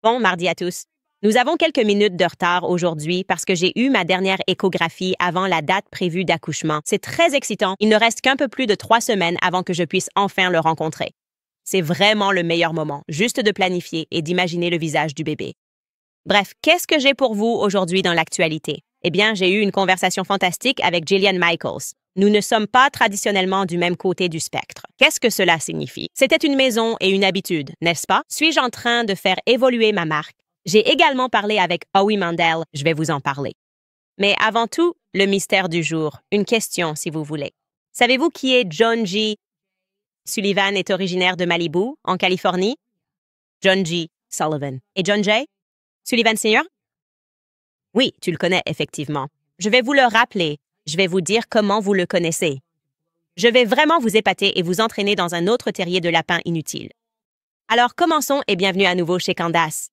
Bon mardi à tous. Nous avons quelques minutes de retard aujourd'hui parce que j'ai eu ma dernière échographie avant la date prévue d'accouchement. C'est très excitant. Il ne reste qu'un peu plus de 3 semaines avant que je puisse enfin le rencontrer. C'est vraiment le meilleur moment, juste de planifier et d'imaginer le visage du bébé. Bref, qu'est-ce que j'ai pour vous aujourd'hui dans l'actualité? Eh bien, j'ai eu une conversation fantastique avec Jillian Michaels. Nous ne sommes pas traditionnellement du même côté du spectre. Qu'est-ce que cela signifie? C'était une maison et une habitude, n'est-ce pas? Suis-je en train de faire évoluer ma marque? J'ai également parlé avec Howie Mandel, je vais vous en parler. Mais avant tout, le mystère du jour. Une question, si vous voulez. Savez-vous qui est John G. Sullivan est originaire de Malibu, en Californie? John G. Sullivan. Et John J. Sullivan Sr.? Oui, tu le connais effectivement. Je vais vous le rappeler. Je vais vous dire comment vous le connaissez. Je vais vraiment vous épater et vous entraîner dans un autre terrier de lapin inutile. Alors commençons et bienvenue à nouveau chez Candace.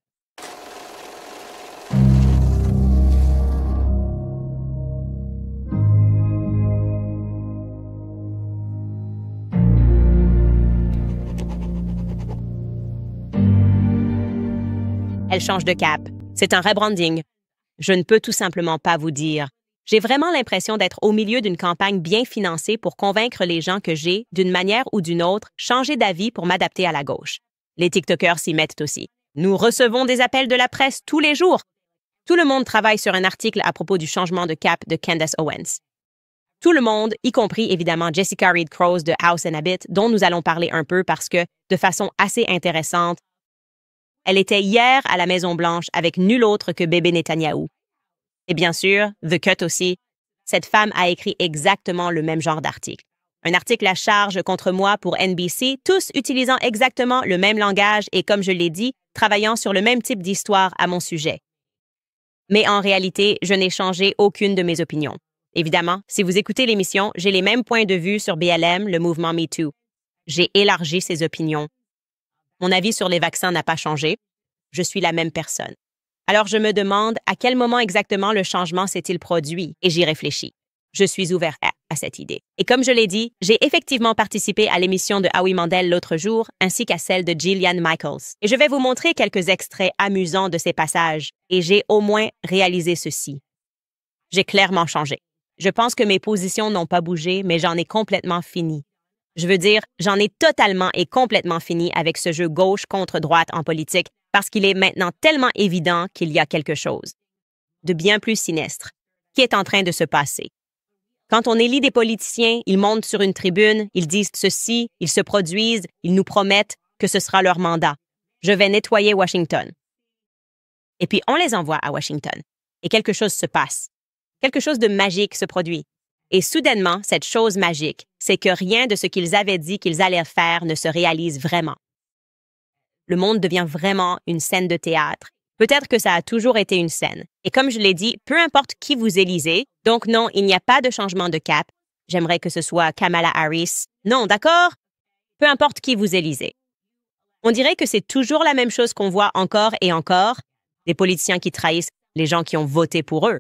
Elle change de cap. C'est un rebranding. Je ne peux tout simplement pas vous dire. J'ai vraiment l'impression d'être au milieu d'une campagne bien financée pour convaincre les gens que j'ai, d'une manière ou d'une autre, changé d'avis pour m'adapter à la gauche. Les TikTokers s'y mettent aussi. Nous recevons des appels de la presse tous les jours. Tout le monde travaille sur un article à propos du changement de cap de Candace Owens. Tout le monde, y compris évidemment Jessica Reed Cross de House and Habit, dont nous allons parler un peu parce que, de façon assez intéressante, elle était hier à la Maison-Blanche avec nul autre que bébé Netanyahou. Et bien sûr, The Cut aussi. Cette femme a écrit exactement le même genre d'article. Un article à charge contre moi pour NBC, tous utilisant exactement le même langage et, comme je l'ai dit, travaillant sur le même type d'histoire à mon sujet. Mais en réalité, je n'ai changé aucune de mes opinions. Évidemment, si vous écoutez l'émission, j'ai les mêmes points de vue sur BLM, le mouvement MeToo. J'ai élargi ces opinions. Mon avis sur les vaccins n'a pas changé. Je suis la même personne. Alors je me demande à quel moment exactement le changement s'est-il produit et j'y réfléchis. Je suis ouvert à cette idée. Et comme je l'ai dit, j'ai effectivement participé à l'émission de Howie Mandel l'autre jour ainsi qu'à celle de Jillian Michaels. Et je vais vous montrer quelques extraits amusants de ces passages et j'ai au moins réalisé ceci. J'ai clairement changé. Je pense que mes positions n'ont pas bougé, mais j'en ai complètement fini. Je veux dire, j'en ai totalement et complètement fini avec ce jeu gauche contre droite en politique parce qu'il est maintenant tellement évident qu'il y a quelque chose de bien plus sinistre qui est en train de se passer. Quand on élit des politiciens, ils montent sur une tribune, ils disent ceci, ils se produisent, ils nous promettent que ce sera leur mandat. Je vais nettoyer Washington. Et puis on les envoie à Washington. Et quelque chose se passe. Quelque chose de magique se produit. Et soudainement, cette chose magique, c'est que rien de ce qu'ils avaient dit qu'ils allaient faire ne se réalise vraiment. Le monde devient vraiment une scène de théâtre. Peut-être que ça a toujours été une scène. Et comme je l'ai dit, peu importe qui vous élisez, donc non, il n'y a pas de changement de cap. J'aimerais que ce soit Kamala Harris. Non, d'accord? Peu importe qui vous élisez. On dirait que c'est toujours la même chose qu'on voit encore et encore, des politiciens qui trahissent les gens qui ont voté pour eux.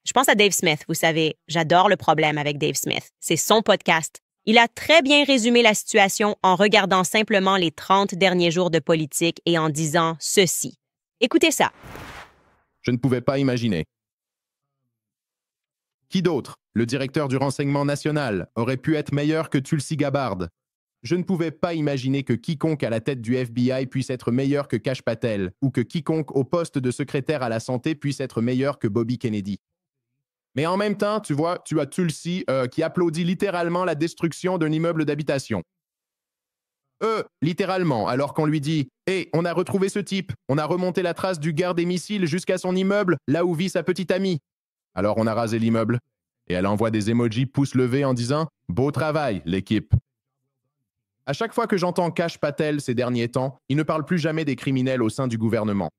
Je pense à Dave Smith, vous savez, j'adore le problème avec Dave Smith. C'est son podcast. Il a très bien résumé la situation en regardant simplement les 30 derniers jours de politique et en disant ceci. Écoutez ça. Je ne pouvais pas imaginer. Qui d'autre, le directeur du renseignement national, aurait pu être meilleur que Tulsi Gabbard? Je ne pouvais pas imaginer que quiconque à la tête du FBI puisse être meilleur que Kash Patel, ou que quiconque au poste de secrétaire à la santé puisse être meilleur que Bobby Kennedy. Mais en même temps, tu vois, tu as Tulsi qui applaudit littéralement la destruction d'un immeuble d'habitation. Littéralement, alors qu'on lui dit « Hé, on a retrouvé ce type, on a remonté la trace du gars des missiles jusqu'à son immeuble, là où vit sa petite amie. » Alors on a rasé l'immeuble. Et elle envoie des emojis pouces levés en disant « Beau travail, l'équipe ». À chaque fois que j'entends Kash Patel ces derniers temps, il ne parle plus jamais des criminels au sein du gouvernement.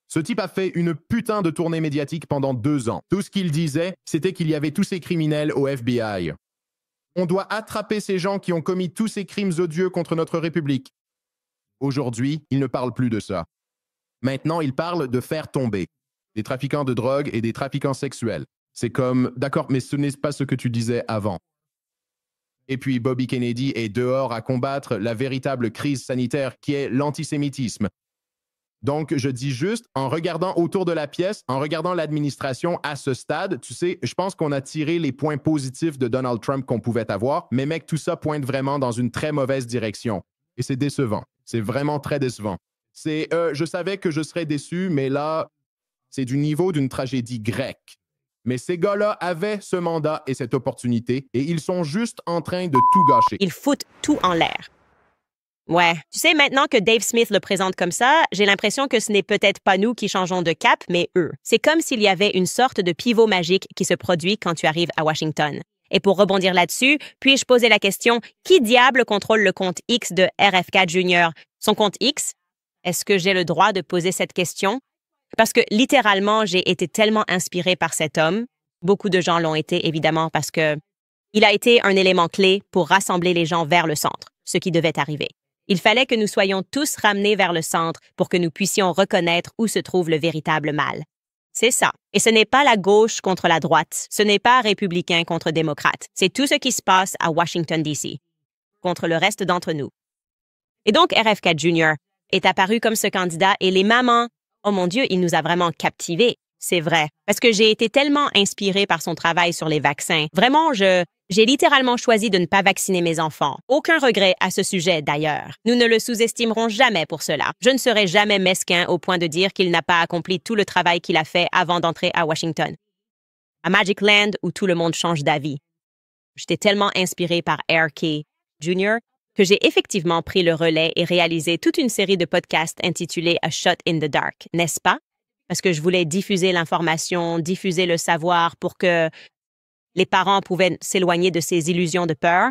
Ce type a fait une putain de tournée médiatique pendant 2 ans. Tout ce qu'il disait, c'était qu'il y avait tous ces criminels au FBI. On doit attraper ces gens qui ont commis tous ces crimes odieux contre notre République. Aujourd'hui, il ne parle plus de ça. Maintenant, il parle de faire tomber des trafiquants de drogue et des trafiquants sexuels. C'est comme, d'accord, mais ce n'est pas ce que tu disais avant. Et puis Bobby Kennedy est dehors à combattre la véritable crise sanitaire qui est l'antisémitisme. Donc, je dis juste, en regardant autour de la pièce, en regardant l'administration à ce stade, tu sais, je pense qu'on a tiré les points positifs de Donald Trump qu'on pouvait avoir, mais mec, tout ça pointe vraiment dans une très mauvaise direction. Et c'est décevant. C'est vraiment très décevant. Je savais que je serais déçu, mais là, c'est du niveau d'une tragédie grecque. Mais ces gars-là avaient ce mandat et cette opportunité, et ils sont juste en train de tout gâcher. Ils foutent tout en l'air. Ouais. Tu sais, maintenant que Dave Smith le présente comme ça, j'ai l'impression que ce n'est peut-être pas nous qui changeons de cap, mais eux. C'est comme s'il y avait une sorte de pivot magique qui se produit quand tu arrives à Washington. Et pour rebondir là-dessus, puis-je poser la question, qui diable contrôle le compte X de RFK Jr.? Son compte X? Est-ce que j'ai le droit de poser cette question? Parce que littéralement, j'ai été tellement inspirée par cet homme. Beaucoup de gens l'ont été, évidemment, parce que il a été un élément clé pour rassembler les gens vers le centre, ce qui devait arriver. Il fallait que nous soyons tous ramenés vers le centre pour que nous puissions reconnaître où se trouve le véritable mal. C'est ça. Et ce n'est pas la gauche contre la droite. Ce n'est pas républicain contre démocrate. C'est tout ce qui se passe à Washington, D.C. contre le reste d'entre nous. Et donc, RFK Jr. est apparu comme ce candidat et les mamans, oh mon Dieu, il nous a vraiment captivés. C'est vrai. Parce que j'ai été tellement inspirée par son travail sur les vaccins. Vraiment, j'ai littéralement choisi de ne pas vacciner mes enfants. Aucun regret à ce sujet, d'ailleurs. Nous ne le sous-estimerons jamais pour cela. Je ne serai jamais mesquin au point de dire qu'il n'a pas accompli tout le travail qu'il a fait avant d'entrer à Washington. À Magic Land, où tout le monde change d'avis. J'étais tellement inspirée par RFK Jr. que j'ai effectivement pris le relais et réalisé toute une série de podcasts intitulés A Shot in the Dark, n'est-ce pas? Parce que je voulais diffuser l'information, diffuser le savoir pour que les parents pouvaient s'éloigner de ces illusions de peur.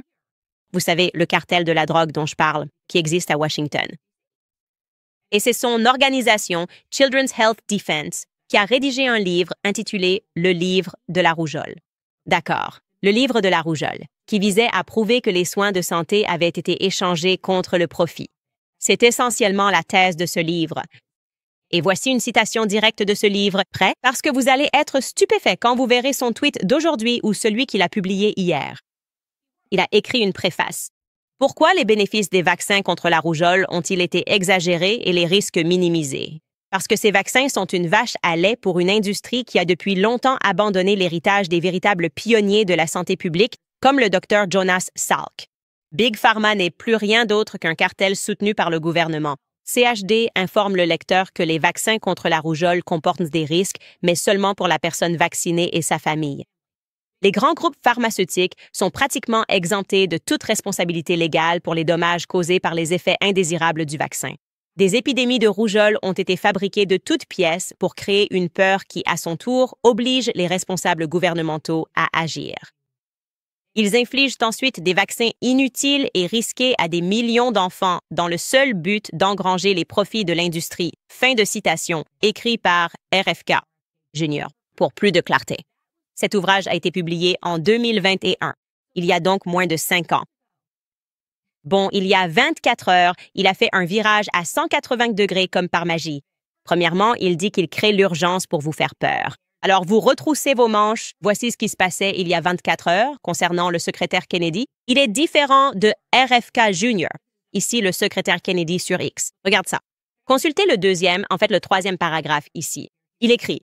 Vous savez, le cartel de la drogue dont je parle, qui existe à Washington. Et c'est son organisation, Children's Health Defense, qui a rédigé un livre intitulé « Le livre de la rougeole ». D'accord, le livre de la rougeole, qui visait à prouver que les soins de santé avaient été échangés contre le profit. C'est essentiellement la thèse de ce livre. Et voici une citation directe de ce livre. Prêt? Parce que vous allez être stupéfait quand vous verrez son tweet d'aujourd'hui ou celui qu'il a publié hier. Il a écrit une préface. Pourquoi les bénéfices des vaccins contre la rougeole ont-ils été exagérés et les risques minimisés? Parce que ces vaccins sont une vache à lait pour une industrie qui a depuis longtemps abandonné l'héritage des véritables pionniers de la santé publique, comme le Dr Jonas Salk. Big Pharma n'est plus rien d'autre qu'un cartel soutenu par le gouvernement. CHD informe le lecteur que les vaccins contre la rougeole comportent des risques, mais seulement pour la personne vaccinée et sa famille. Les grands groupes pharmaceutiques sont pratiquement exemptés de toute responsabilité légale pour les dommages causés par les effets indésirables du vaccin. Des épidémies de rougeole ont été fabriquées de toutes pièces pour créer une peur qui, à son tour, oblige les responsables gouvernementaux à agir. Ils infligent ensuite des vaccins inutiles et risqués à des millions d'enfants dans le seul but d'engranger les profits de l'industrie. Fin de citation, écrit par RFK Jr. Pour plus de clarté. Cet ouvrage a été publié en 2021. Il y a donc moins de 5 ans. Bon, il y a 24 heures, il a fait un virage à 180 degrés comme par magie. Premièrement, il dit qu'il crée l'urgence pour vous faire peur. Alors, vous retroussez vos manches. Voici ce qui se passait il y a 24 heures concernant le secrétaire Kennedy. Il est différent de RFK Jr., ici le secrétaire Kennedy sur X. Regarde ça. Consultez le troisième paragraphe ici. Il écrit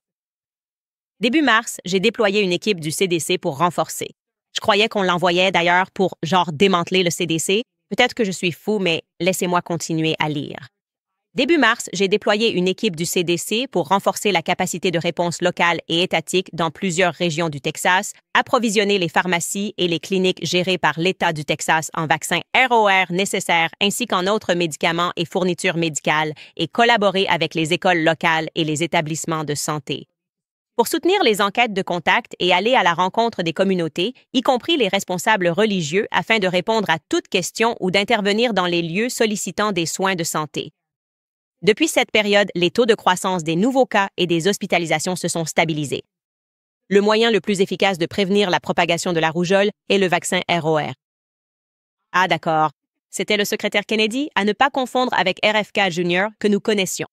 « Début mars, j'ai déployé une équipe du CDC pour renforcer. Je croyais qu'on l'envoyait d'ailleurs pour, démanteler le CDC. Peut-être que je suis fou, mais laissez-moi continuer à lire. Début mars, j'ai déployé une équipe du CDC pour renforcer la capacité de réponse locale et étatique dans plusieurs régions du Texas, approvisionner les pharmacies et les cliniques gérées par l'État du Texas en vaccins ROR nécessaires ainsi qu'en autres médicaments et fournitures médicales et collaborer avec les écoles locales et les établissements de santé. Pour soutenir les enquêtes de contact et aller à la rencontre des communautés, y compris les responsables religieux, afin de répondre à toute question ou d'intervenir dans les lieux sollicitant des soins de santé. Depuis cette période, les taux de croissance des nouveaux cas et des hospitalisations se sont stabilisés. Le moyen le plus efficace de prévenir la propagation de la rougeole est le vaccin ROR. Ah d'accord, c'était le secrétaire Kennedy, à ne pas confondre avec RFK Jr. que nous connaissions.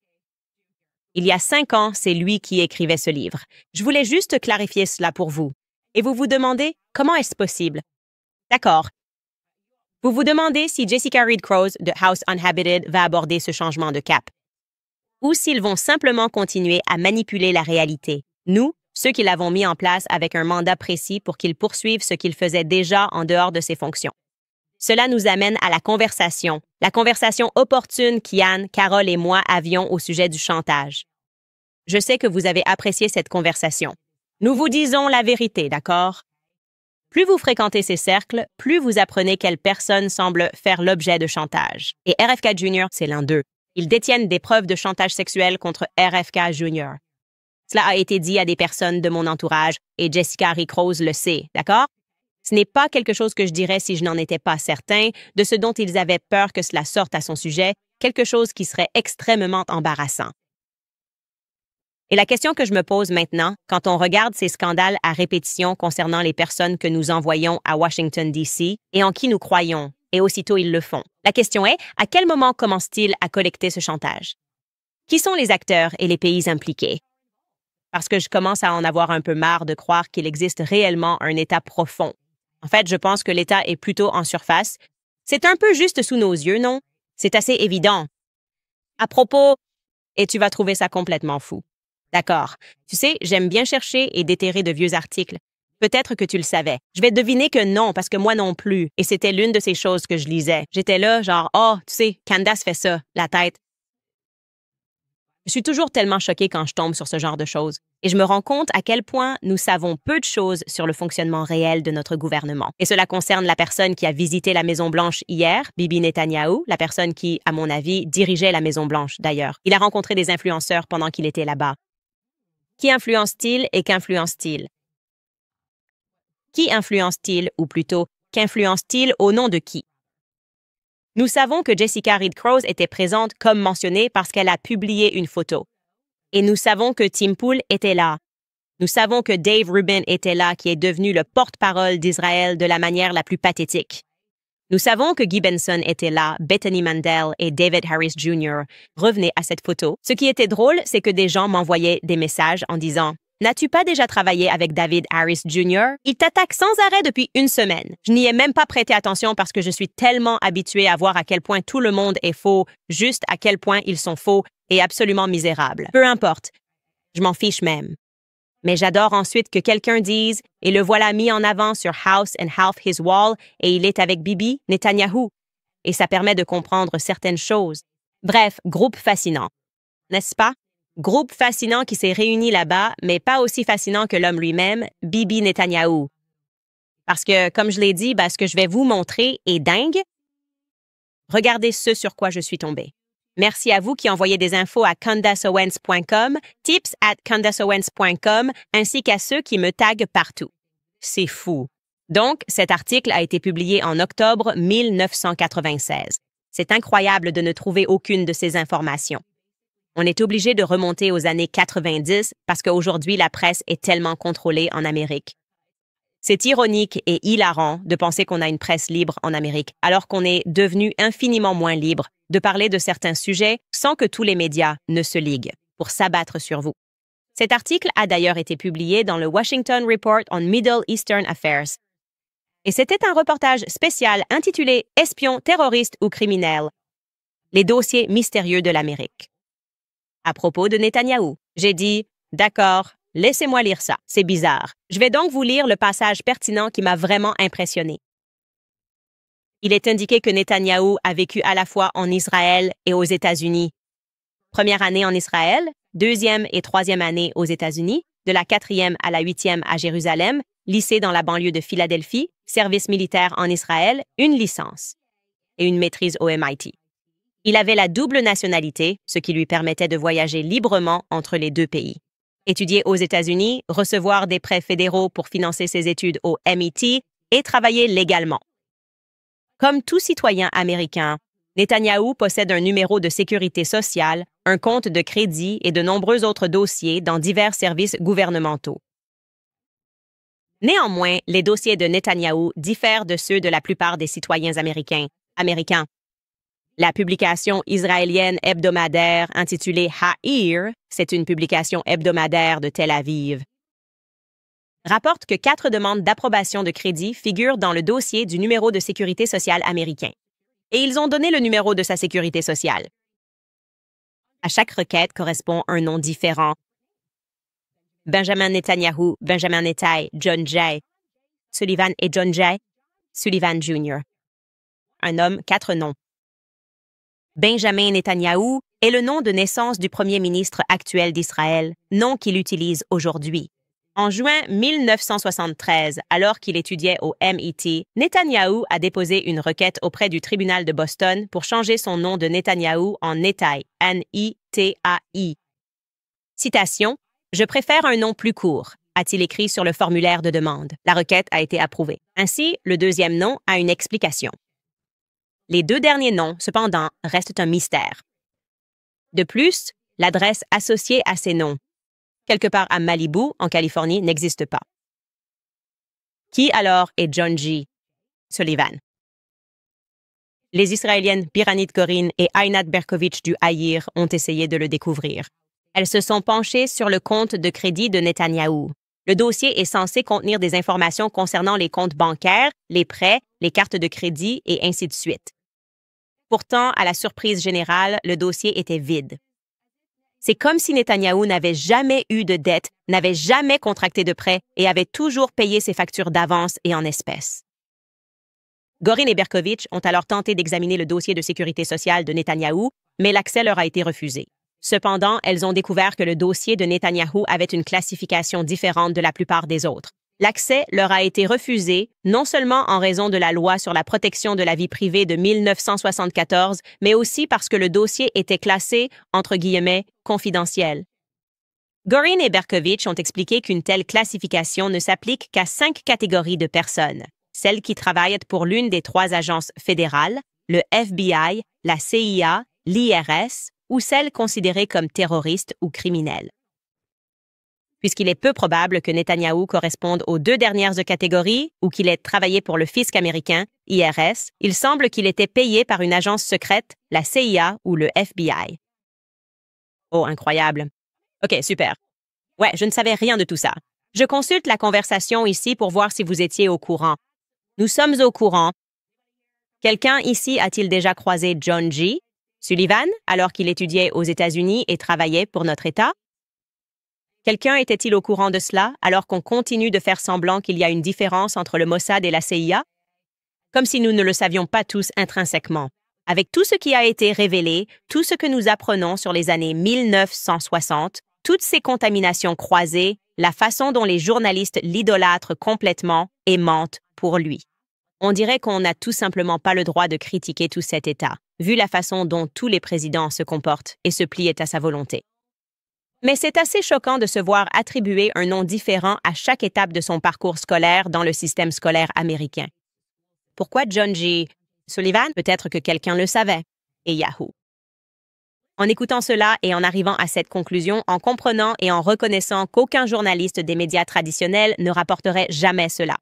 Il y a 5 ans, c'est lui qui écrivait ce livre. Je voulais juste clarifier cela pour vous. Et vous vous demandez, comment est-ce possible? D'accord. Vous vous demandez si Jessica Reed Crouse de House Unhabited va aborder ce changement de cap. ou s'ils vont simplement continuer à manipuler la réalité. Nous, ceux qui l'avons mis en place avec un mandat précis pour qu'ils poursuivent ce qu'ils faisaient déjà en dehors de ses fonctions. Cela nous amène à la conversation opportune qu'Yann, Carole et moi avions au sujet du chantage. Je sais que vous avez apprécié cette conversation. Nous vous disons la vérité, d'accord? Plus vous fréquentez ces cercles, plus vous apprenez quelles personnes semblent faire l'objet de chantage. Et RFK Jr., c'est l'un d'eux. Ils détiennent des preuves de chantage sexuel contre RFK Jr. Cela a été dit à des personnes de mon entourage et Jessica Rickrose le sait, d'accord? Ce n'est pas quelque chose que je dirais si je n'en étais pas certain de ce dont ils avaient peur que cela sorte à son sujet, quelque chose qui serait extrêmement embarrassant. Et la question que je me pose maintenant, quand on regarde ces scandales à répétition concernant les personnes que nous envoyons à Washington, D.C. et en qui nous croyons, et aussitôt ils le font, la question est, à quel moment commence-t-il à collecter ce chantage? Qui sont les acteurs et les pays impliqués? Parce que je commence à en avoir un peu marre de croire qu'il existe réellement un État profond. En fait, je pense que l'État est plutôt en surface. C'est un peu juste sous nos yeux, non? C'est assez évident. À propos, et tu vas trouver ça complètement fou. D'accord. Tu sais, j'aime bien chercher et déterrer de vieux articles. Peut-être que tu le savais. Je vais deviner que non, parce que moi non plus. Et c'était l'une de ces choses que je lisais. J'étais là, genre, oh, tu sais, Candace fait ça, la tête. Je suis toujours tellement choquée quand je tombe sur ce genre de choses. Et je me rends compte à quel point nous savons peu de choses sur le fonctionnement réel de notre gouvernement. Et cela concerne la personne qui a visité la Maison-Blanche hier, Bibi Netanyahou, la personne qui, à mon avis, dirigeait la Maison-Blanche, d'ailleurs. Il a rencontré des influenceurs pendant qu'il était là-bas. Qui influence-t-il et qu'influence-t-il? Qui influence-t-il, ou plutôt, qu'influence-t-il au nom de qui? Nous savons que Jessica Rickrose était présente comme mentionné parce qu'elle a publié une photo. Et nous savons que Tim Pool était là. Nous savons que Dave Rubin était là, qui est devenu le porte-parole d'Israël de la manière la plus pathétique. Nous savons que Guy Benson était là, Bethany Mandel et David Harris Jr. Revenez à cette photo. Ce qui était drôle, c'est que des gens m'envoyaient des messages en disant « N'as-tu pas déjà travaillé avec David Harris Jr.? Il t'attaque sans arrêt depuis une semaine. » Je n'y ai même pas prêté attention parce que je suis tellement habituée à voir à quel point tout le monde est faux, juste à quel point ils sont faux et absolument misérables. Peu importe. Je m'en fiche même. Mais j'adore ensuite que quelqu'un dise « Et le voilà mis en avant sur House and Half His Wall et il est avec Bibi Netanyahou. » Et ça permet de comprendre certaines choses. Bref, groupe fascinant. N'est-ce pas? Groupe fascinant qui s'est réuni là-bas, mais pas aussi fascinant que l'homme lui-même, Bibi Netanyahou. Parce que, comme je l'ai dit, ce que je vais vous montrer est dingue. Regardez ce sur quoi je suis tombée. Merci à vous qui envoyez des infos à CandaceOwens.com, tips@CandaceOwens.com, ainsi qu'à ceux qui me taguent partout. C'est fou. Donc, cet article a été publié en octobre 1996. C'est incroyable de ne trouver aucune de ces informations. On est obligé de remonter aux années 90 parce qu'aujourd'hui, la presse est tellement contrôlée en Amérique. C'est ironique et hilarant de penser qu'on a une presse libre en Amérique, alors qu'on est devenu infiniment moins libre de parler de certains sujets sans que tous les médias ne se liguent pour s'abattre sur vous. Cet article a d'ailleurs été publié dans le Washington Report on Middle Eastern Affairs. Et c'était un reportage spécial intitulé « Espions, terroristes ou criminels? Les dossiers mystérieux de l'Amérique ». À propos de Netanyahou, j'ai dit « D'accord, laissez-moi lire ça, c'est bizarre. » Je vais donc vous lire le passage pertinent qui m'a vraiment impressionné. Il est indiqué que Netanyahou a vécu à la fois en Israël et aux États-Unis. Première année en Israël, deuxième et troisième année aux États-Unis, de la 4e à la 8e à Jérusalem, lycée dans la banlieue de Philadelphie, service militaire en Israël, une licence et une maîtrise au MIT. Il avait la double nationalité, ce qui lui permettait de voyager librement entre les deux pays. Étudier aux États-Unis, recevoir des prêts fédéraux pour financer ses études au MIT et travailler légalement. Comme tout citoyen américain, Netanyahou possède un numéro de sécurité sociale, un compte de crédit et de nombreux autres dossiers dans divers services gouvernementaux. Néanmoins, les dossiers de Netanyahou diffèrent de ceux de la plupart des citoyens américains. La publication israélienne hebdomadaire intitulée Ha'ir, c'est une publication hebdomadaire de Tel Aviv, rapporte que 4 demandes d'approbation de crédit figurent dans le dossier du numéro de sécurité sociale américain. Et ils ont donné le numéro de sa sécurité sociale. À chaque requête correspond un nom différent. Benjamin Netanyahu, Benjamin Netai, John Jay. Sullivan et John Jay, Sullivan Jr. Un homme, 4 noms. Benjamin Netanyahu est le nom de naissance du premier ministre actuel d'Israël, nom qu'il utilise aujourd'hui. En juin 1973, alors qu'il étudiait au MIT, Netanyahu a déposé une requête auprès du tribunal de Boston pour changer son nom de Netanyahu en Netai, N-I-T-A-I. Citation: « Je préfère un nom plus court », a-t-il écrit sur le formulaire de demande. La requête a été approuvée. Ainsi, le deuxième nom a une explication. Les 2 derniers noms, cependant, restent un mystère. De plus, l'adresse associée à ces noms, quelque part à Malibu, en Californie, n'existe pas. Qui alors est John G. Sullivan? Les Israéliennes Biranit Gorin et Einat Berkovitch du Haïr ont essayé de le découvrir. Elles se sont penchées sur le compte de crédit de Netanyahou. Le dossier est censé contenir des informations concernant les comptes bancaires, les prêts, les cartes de crédit et ainsi de suite. Pourtant, à la surprise générale, le dossier était vide. C'est comme si Netanyahou n'avait jamais eu de dette, n'avait jamais contracté de prêt et avait toujours payé ses factures d'avance et en espèces. Gorin et Berkovitch ont alors tenté d'examiner le dossier de sécurité sociale de Netanyahou, mais l'accès leur a été refusé. Cependant, elles ont découvert que le dossier de Netanyahou avait une classification différente de la plupart des autres. L'accès leur a été refusé, non seulement en raison de la loi sur la protection de la vie privée de 1974, mais aussi parce que le dossier était classé, entre guillemets, confidentiel. Gorin et Berkovitch ont expliqué qu'une telle classification ne s'applique qu'à 5 catégories de personnes. Celles qui travaillent pour l'une des 3 agences fédérales, le FBI, la CIA, l'IRS, ou celles considérées comme terroristes ou criminelles. Puisqu'il est peu probable que Netanyahou corresponde aux 2 dernières catégories ou qu'il ait travaillé pour le fisc américain, IRS, il semble qu'il était payé par une agence secrète, la CIA ou le FBI. Oh, incroyable. OK, super. Ouais, je ne savais rien de tout ça. Je consulte la conversation ici pour voir si vous étiez au courant. Nous sommes au courant. Quelqu'un ici a-t-il déjà croisé John G. Sullivan alors qu'il étudiait aux États-Unis et travaillait pour notre État? Quelqu'un était-il au courant de cela alors qu'on continue de faire semblant qu'il y a une différence entre le Mossad et la CIA? Comme si nous ne le savions pas tous intrinsèquement. Avec tout ce qui a été révélé, tout ce que nous apprenons sur les années 1960, toutes ces contaminations croisées, la façon dont les journalistes l'idolâtrent complètement et mentent pour lui. On dirait qu'on n'a tout simplement pas le droit de critiquer tout cet État, vu la façon dont tous les présidents se comportent et se plient à sa volonté. Mais c'est assez choquant de se voir attribuer un nom différent à chaque étape de son parcours scolaire dans le système scolaire américain. Pourquoi John G. Sullivan? Peut-être que quelqu'un le savait. Et Yahoo! En écoutant cela et en arrivant à cette conclusion, en comprenant et en reconnaissant qu'aucun journaliste des médias traditionnels ne rapporterait jamais cela.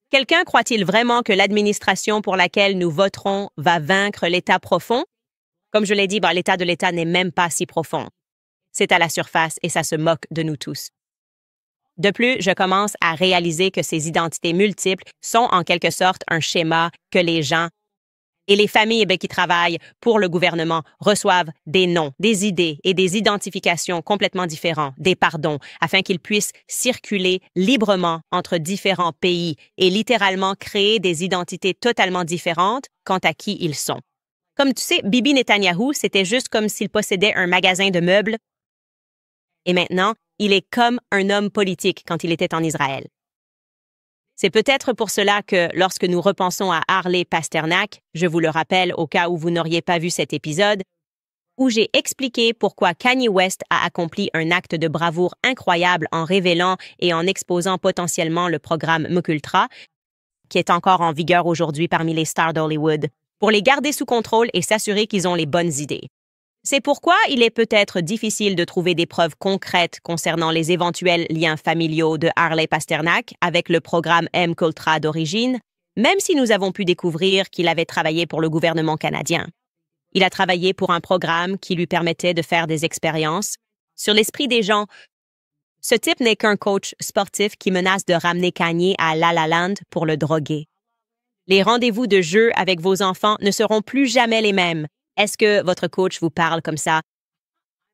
Quelqu'un croit-il vraiment que l'administration pour laquelle nous voterons va vaincre l'État profond? Comme je l'ai dit, l'état de l'État n'est même pas si profond. C'est à la surface et ça se moque de nous tous. De plus, je commence à réaliser que ces identités multiples sont en quelque sorte un schéma que les gens et les familles qui travaillent pour le gouvernement reçoivent des noms, des idées et des identifications complètement différents, des pardons, afin qu'ils puissent circuler librement entre différents pays et littéralement créer des identités totalement différentes quant à qui ils sont. Comme tu sais, Bibi Netanyahou, c'était juste comme s'il possédait un magasin de meubles. Et maintenant, il est comme un homme politique quand il était en Israël. C'est peut-être pour cela que, lorsque nous repensons à Harley Pasternak, je vous le rappelle au cas où vous n'auriez pas vu cet épisode, où j'ai expliqué pourquoi Kanye West a accompli un acte de bravoure incroyable en révélant et en exposant potentiellement le programme MKUltra, qui est encore en vigueur aujourd'hui parmi les stars d'Hollywood, pour les garder sous contrôle et s'assurer qu'ils ont les bonnes idées. C'est pourquoi il est peut-être difficile de trouver des preuves concrètes concernant les éventuels liens familiaux de Harley Pasternak avec le programme MKUltra d'origine, même si nous avons pu découvrir qu'il avait travaillé pour le gouvernement canadien. Il a travaillé pour un programme qui lui permettait de faire des expériences sur l'esprit des gens. Ce type n'est qu'un coach sportif qui menace de ramener Kanye à La La Land pour le droguer. Les rendez-vous de jeu avec vos enfants ne seront plus jamais les mêmes. Est-ce que votre coach vous parle comme ça?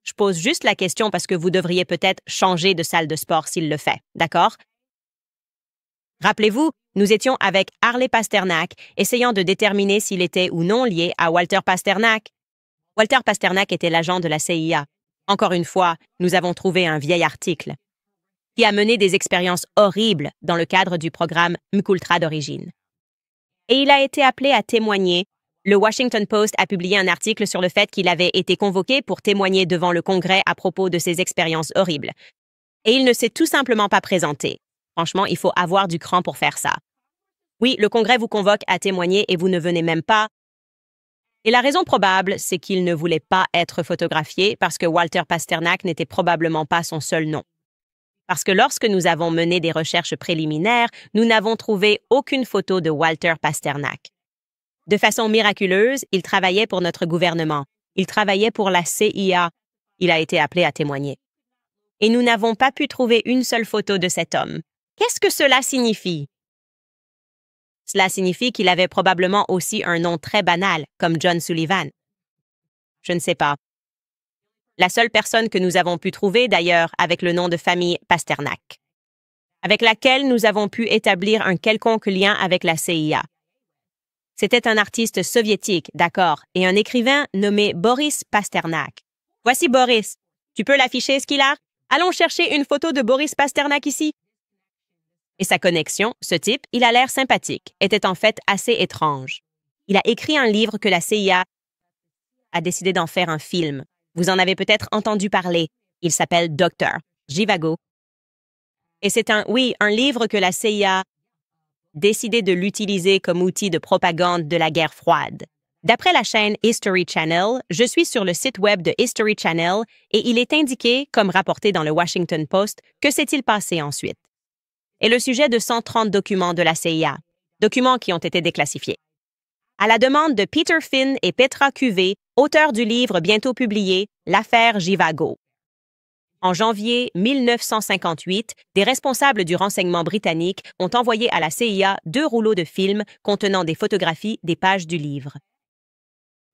Je pose juste la question parce que vous devriez peut-être changer de salle de sport s'il le fait, d'accord? Rappelez-vous, nous étions avec Harley Pasternak, essayant de déterminer s'il était ou non lié à Walter Pasternak. Walter Pasternak était l'agent de la CIA. Encore une fois, nous avons trouvé un vieil article qui a mené des expériences horribles dans le cadre du programme MKUltra d'origine. Et il a été appelé à témoigner. Le Washington Post a publié un article sur le fait qu'il avait été convoqué pour témoigner devant le Congrès à propos de ces expériences horribles. Et il ne s'est tout simplement pas présenté. Franchement, il faut avoir du cran pour faire ça. Oui, le Congrès vous convoque à témoigner et vous ne venez même pas. Et la raison probable, c'est qu'il ne voulait pas être photographié parce que Walter Pasternak n'était probablement pas son seul nom. Parce que lorsque nous avons mené des recherches préliminaires, nous n'avons trouvé aucune photo de Walter Pasternak. De façon miraculeuse, il travaillait pour notre gouvernement. Il travaillait pour la CIA. Il a été appelé à témoigner. Et nous n'avons pas pu trouver une seule photo de cet homme. Qu'est-ce que cela signifie? Cela signifie qu'il avait probablement aussi un nom très banal, comme John Sullivan. Je ne sais pas. La seule personne que nous avons pu trouver, d'ailleurs, avec le nom de famille Pasternak, avec laquelle nous avons pu établir un quelconque lien avec la CIA. C'était un artiste soviétique, d'accord, et un écrivain nommé Boris Pasternak. Voici Boris. Tu peux l'afficher, ce qu'il a? Allons chercher une photo de Boris Pasternak ici. Et sa connexion, ce type, il a l'air sympathique, était en fait assez étrange. Il a écrit un livre que la CIA a décidé d'en faire un film. Vous en avez peut-être entendu parler. Il s'appelle Dr. Zhivago. Et c'est un livre que la CIA a décidé de l'utiliser comme outil de propagande de la guerre froide. D'après la chaîne History Channel, je suis sur le site web de History Channel et il est indiqué, comme rapporté dans le Washington Post, que s'est-il passé ensuite. Et le sujet de 130 documents de la CIA, documents qui ont été déclassifiés. À la demande de Peter Finn et Petra Cuvée, auteurs du livre bientôt publié « L'affaire Zhivago ». En janvier 1958, des responsables du renseignement britannique ont envoyé à la CIA 2 rouleaux de films contenant des photographies des pages du livre.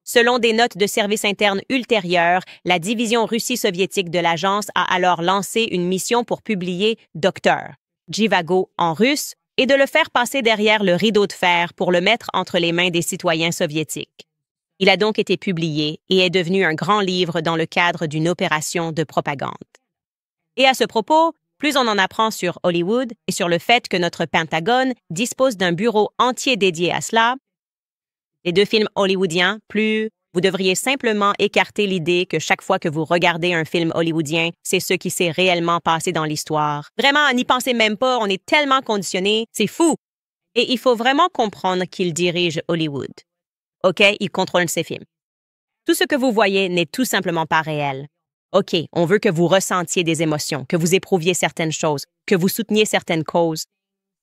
Selon des notes de service interne ultérieures, la division Russie-soviétique de l'agence a alors lancé une mission pour publier « Dr. Zhivago » en russe et de le faire passer derrière le rideau de fer pour le mettre entre les mains des citoyens soviétiques. Il a donc été publié et est devenu un grand livre dans le cadre d'une opération de propagande. Et à ce propos, plus on en apprend sur Hollywood et sur le fait que notre Pentagone dispose d'un bureau entier dédié à cela, les 2 films hollywoodiens, plus vous devriez simplement écarter l'idée que chaque fois que vous regardez un film hollywoodien, c'est ce qui s'est réellement passé dans l'histoire. Vraiment, n'y pensez même pas, on est tellement conditionnés, c'est fou! Et il faut vraiment comprendre qu'il dirige Hollywood. OK, il contrôle ses films. Tout ce que vous voyez n'est tout simplement pas réel. OK, on veut que vous ressentiez des émotions, que vous éprouviez certaines choses, que vous souteniez certaines causes.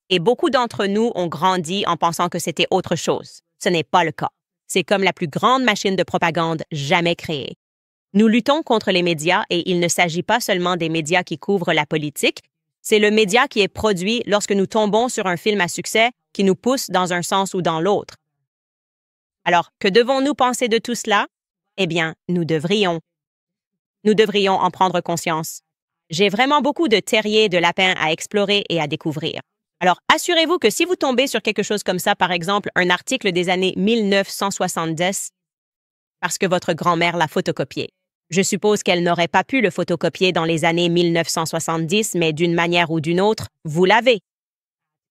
Et beaucoup d'entre nous ont grandi en pensant que c'était autre chose. Ce n'est pas le cas. C'est comme la plus grande machine de propagande jamais créée. Nous luttons contre les médias et il ne s'agit pas seulement des médias qui couvrent la politique, c'est le média qui est produit lorsque nous tombons sur un film à succès qui nous pousse dans un sens ou dans l'autre. Alors, que devons-nous penser de tout cela? Eh bien, nous devrions en prendre conscience. J'ai vraiment beaucoup de terriers de lapins à explorer et à découvrir. Alors, assurez-vous que si vous tombez sur quelque chose comme ça, par exemple, un article des années 1970, parce que votre grand-mère l'a photocopié. Je suppose qu'elle n'aurait pas pu le photocopier dans les années 1970, mais d'une manière ou d'une autre, vous l'avez.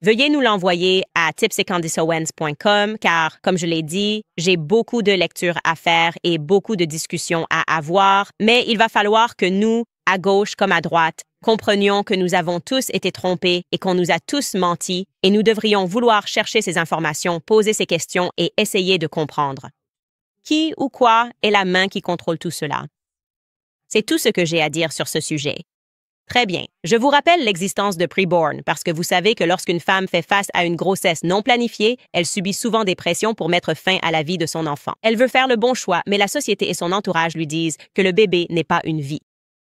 Veuillez nous l'envoyer à tipsecandisowens.com car, comme je l'ai dit, j'ai beaucoup de lectures à faire et beaucoup de discussions à avoir, mais il va falloir que nous, à gauche comme à droite, comprenions que nous avons tous été trompés et qu'on nous a tous menti et nous devrions vouloir chercher ces informations, poser ces questions et essayer de comprendre. Qui ou quoi est la main qui contrôle tout cela? C'est tout ce que j'ai à dire sur ce sujet. Très bien. Je vous rappelle l'existence de preborn parce que vous savez que lorsqu'une femme fait face à une grossesse non planifiée, elle subit souvent des pressions pour mettre fin à la vie de son enfant. Elle veut faire le bon choix, mais la société et son entourage lui disent que le bébé n'est pas une vie.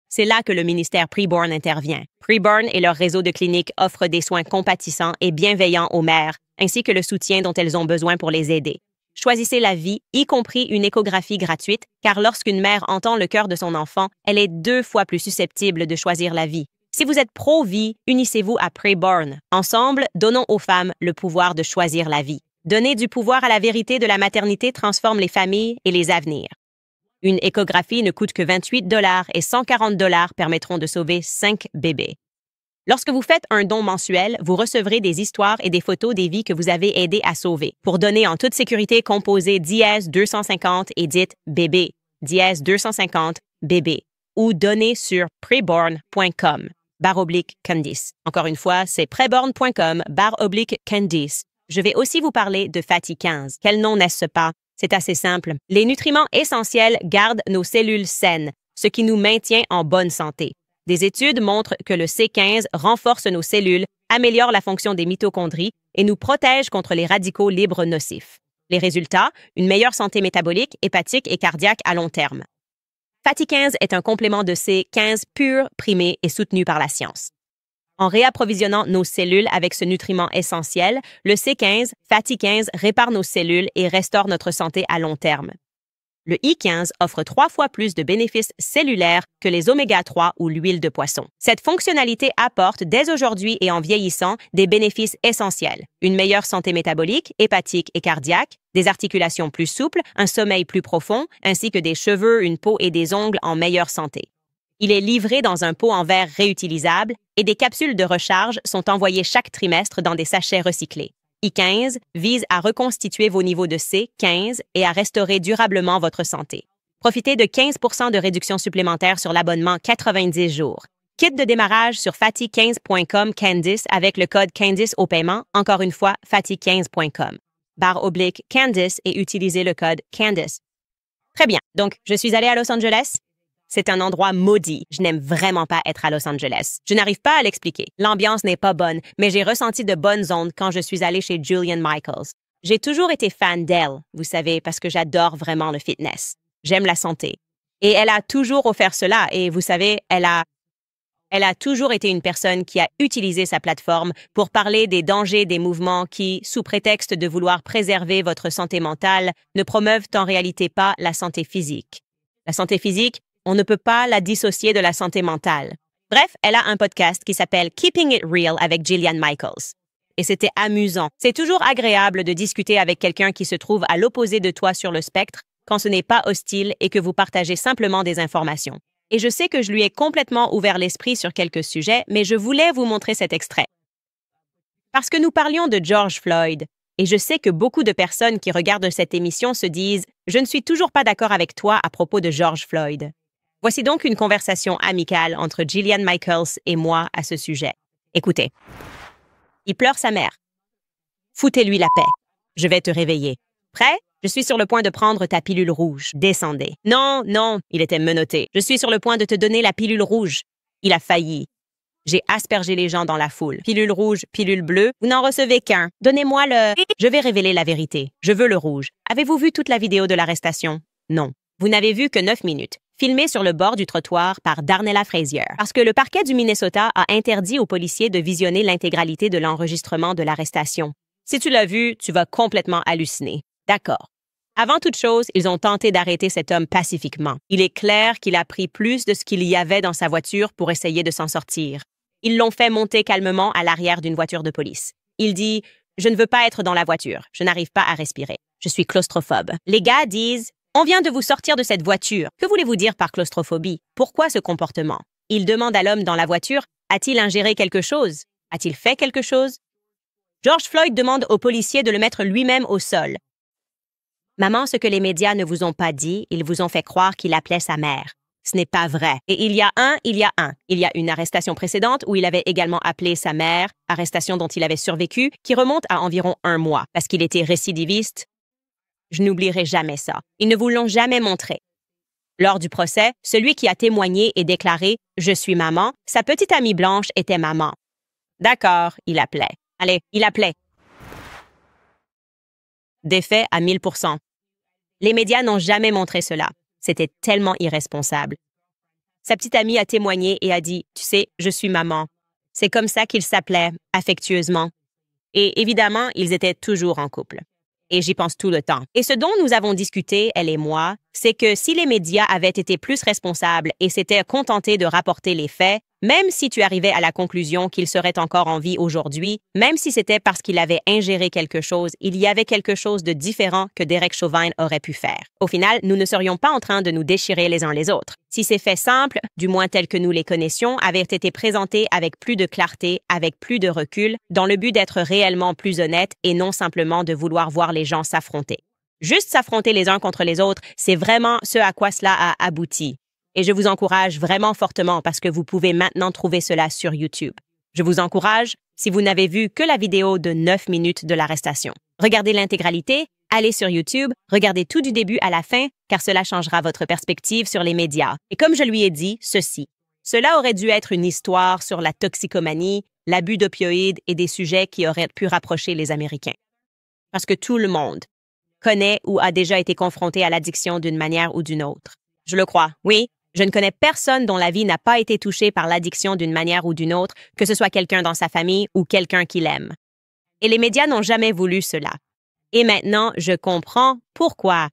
C'est là que le ministère Preborn intervient. Preborn et leur réseau de cliniques offrent des soins compatissants et bienveillants aux mères, ainsi que le soutien dont elles ont besoin pour les aider. Choisissez la vie, y compris une échographie gratuite, car lorsqu'une mère entend le cœur de son enfant, elle est 2 fois plus susceptible de choisir la vie. Si vous êtes pro-vie, unissez-vous à Preborn. Ensemble, donnons aux femmes le pouvoir de choisir la vie. Donner du pouvoir à la vérité de la maternité transforme les familles et les avenirs. Une échographie ne coûte que 28 $ et 140 $ permettront de sauver 5 bébés. Lorsque vous faites un don mensuel, vous recevrez des histoires et des photos des vies que vous avez aidé à sauver. Pour donner en toute sécurité, composez #250 et dites bébé, #250 bébé, ou donnez sur preborn.com/Candice. Encore une fois, c'est preborn.com/Candice. Je vais aussi vous parler de Fatty 15. Quel nom n'est-ce pas? C'est assez simple. Les nutriments essentiels gardent nos cellules saines, ce qui nous maintient en bonne santé. Des études montrent que le C15 renforce nos cellules, améliore la fonction des mitochondries et nous protège contre les radicaux libres nocifs. Les résultats, une meilleure santé métabolique, hépatique et cardiaque à long terme. Fatty 15 est un complément de C15 pur, primé et soutenu par la science. En réapprovisionnant nos cellules avec ce nutriment essentiel, le C15, Fatty 15 répare nos cellules et restaure notre santé à long terme. Le I15 offre 3 fois plus de bénéfices cellulaires que les oméga-3 ou l'huile de poisson. Cette fonctionnalité apporte dès aujourd'hui et en vieillissant des bénéfices essentiels. Une meilleure santé métabolique, hépatique et cardiaque, des articulations plus souples, un sommeil plus profond, ainsi que des cheveux, une peau et des ongles en meilleure santé. Il est livré dans un pot en verre réutilisable et des capsules de recharge sont envoyées chaque trimestre dans des sachets recyclés. I15 vise à reconstituer vos niveaux de C15 et à restaurer durablement votre santé. Profitez de 15 % de réduction supplémentaire sur l'abonnement 90 jours. Kit de démarrage sur fatty15.com Candice avec le code Candice au paiement, encore une fois, fatty15.com/Candice et utilisez le code Candice. Très bien, donc je suis allée à Los Angeles. C'est un endroit maudit. Je n'aime vraiment pas être à Los Angeles. Je n'arrive pas à l'expliquer. L'ambiance n'est pas bonne, mais j'ai ressenti de bonnes ondes quand je suis allée chez Jillian Michaels. J'ai toujours été fan d'elle, vous savez, parce que j'adore vraiment le fitness. J'aime la santé. Et elle a toujours offert cela, et vous savez, elle a toujours été une personne qui a utilisé sa plateforme pour parler des dangers des mouvements qui, sous prétexte de vouloir préserver votre santé mentale, ne promeuvent en réalité pas la santé physique. La santé physique, on ne peut pas la dissocier de la santé mentale. Bref, elle a un podcast qui s'appelle Keeping It Real avec Jillian Michaels. Et c'était amusant. C'est toujours agréable de discuter avec quelqu'un qui se trouve à l'opposé de toi sur le spectre quand ce n'est pas hostile et que vous partagez simplement des informations. Et je sais que je lui ai complètement ouvert l'esprit sur quelques sujets, mais je voulais vous montrer cet extrait. Parce que nous parlions de George Floyd, et je sais que beaucoup de personnes qui regardent cette émission se disent « Je ne suis toujours pas d'accord avec toi à propos de George Floyd ». Voici donc une conversation amicale entre Jillian Michaels et moi à ce sujet. Écoutez. Il pleure sa mère. Foutez-lui la paix. Je vais te réveiller. Prêt? Je suis sur le point de prendre ta pilule rouge. Descendez. Non, non, il était menotté. Je suis sur le point de te donner la pilule rouge. Il a failli. J'ai aspergé les gens dans la foule. Pilule rouge, pilule bleue, vous n'en recevez qu'un. Donnez-moi le... Je vais révéler la vérité. Je veux le rouge. Avez-vous vu toute la vidéo de l'arrestation? Non. Vous n'avez vu que 9 minutes. Filmé sur le bord du trottoir par Darnella Frazier, parce que le parquet du Minnesota a interdit aux policiers de visionner l'intégralité de l'enregistrement de l'arrestation. Si tu l'as vu, tu vas complètement halluciner. D'accord. Avant toute chose, ils ont tenté d'arrêter cet homme pacifiquement. Il est clair qu'il a pris plus de ce qu'il y avait dans sa voiture pour essayer de s'en sortir. Ils l'ont fait monter calmement à l'arrière d'une voiture de police. Il dit « Je ne veux pas être dans la voiture. Je n'arrive pas à respirer. Je suis claustrophobe. » Les gars disent « On vient de vous sortir de cette voiture. Que voulez-vous dire par claustrophobie? Pourquoi ce comportement? » Il demande à l'homme dans la voiture « A-t-il ingéré quelque chose? A-t-il fait quelque chose? » George Floyd demande au policier de le mettre lui-même au sol. Maman, ce que les médias ne vous ont pas dit, ils vous ont fait croire qu'il appelait sa mère. Ce n'est pas vrai. Et il y a un. Il y a une arrestation précédente où il avait également appelé sa mère, arrestation dont il avait survécu, qui remonte à environ 1 mois, parce qu'il était récidiviste. Je n'oublierai jamais ça. Ils ne vous l'ont jamais montré. Lors du procès, celui qui a témoigné et déclaré « Je suis maman », sa petite amie blanche était maman. D'accord, il appelait. Allez, il appelait. Défait à 1000 %. Les médias n'ont jamais montré cela. C'était tellement irresponsable. Sa petite amie a témoigné et a dit « Tu sais, je suis maman ». C'est comme ça qu'il s'appelait, affectueusement. Et évidemment, ils étaient toujours en couple. Et j'y pense tout le temps. Et ce dont nous avons discuté, elle et moi, c'est que si les médias avaient été plus responsables et s'étaient contentés de rapporter les faits, même si tu arrivais à la conclusion qu'il serait encore en vie aujourd'hui, même si c'était parce qu'il avait ingéré quelque chose, il y avait quelque chose de différent que Derek Chauvin aurait pu faire. Au final, nous ne serions pas en train de nous déchirer les uns les autres. Si ces faits simples, du moins tels que nous les connaissions, avaient été présentés avec plus de clarté, avec plus de recul, dans le but d'être réellement plus honnêtes et non simplement de vouloir voir les gens s'affronter. Juste s'affronter les uns contre les autres, c'est vraiment ce à quoi cela a abouti. Et je vous encourage vraiment fortement parce que vous pouvez maintenant trouver cela sur YouTube. Je vous encourage, si vous n'avez vu que la vidéo de 9 minutes de l'arrestation. Regardez l'intégralité, allez sur YouTube, regardez tout du début à la fin, car cela changera votre perspective sur les médias. Et comme je lui ai dit, cela aurait dû être une histoire sur la toxicomanie, l'abus d'opioïdes et des sujets qui auraient pu rapprocher les Américains. Parce que tout le monde connaît ou a déjà été confronté à l'addiction d'une manière ou d'une autre. Je le crois, oui. Je ne connais personne dont la vie n'a pas été touchée par l'addiction d'une manière ou d'une autre, que ce soit quelqu'un dans sa famille ou quelqu'un qu'il aime. Et les médias n'ont jamais voulu cela. Et maintenant, je comprends pourquoi.